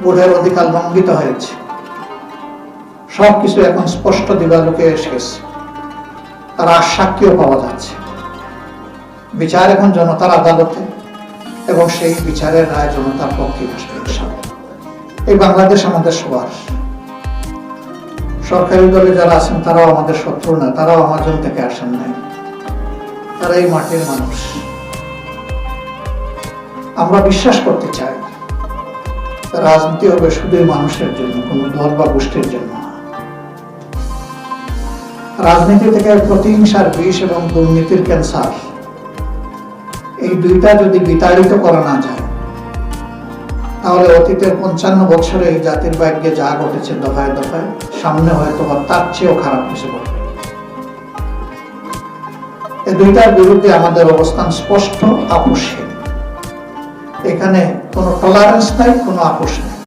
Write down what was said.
ভোটের অধিকার লঙ্ঘিত হয়েছে, সবকিছু এখন স্পষ্ট দিবালোকে এসে গেছে। তার সাক্ষীও পাওয়া যাচ্ছে। বিচার এখন জনতার আদালতে এবং সেই বিচারের রায় জনতার পক্ষে আসবে। এই বাংলাদেশ আমাদের সবার। সরকারি দলে যারা আছেন তারাও আমাদের শত্রু না, তারাও আমাজন থেকে আসেন নাই, তারা এই মাটির মানুষ। আমরা বিশ্বাস করতে চাই রাজনীতি হবে শুধুই মানুষের জন্য, কোন দল বা গোষ্ঠীর জন্য না। রাজনীতি থেকে প্রতিহিংসার বিষ এবং দুর্নীতির ক্যান্সার, এই দুইটা যদি বিতাড়িত করা না যায়, তাহলে অতীতের 55 বছরে এই জাতির ভাগ্যে যা ঘটেছে দফায় দফায়, সামনে হয়তো তার চেয়েও খারাপ কিছু ঘটবে। এই দুইটার বিরুদ্ধে আমাদের অবস্থান স্পষ্ট, আপোষহীন। এখানে কোনো টলারেন্স নাই, কোনো আপোষ নেই।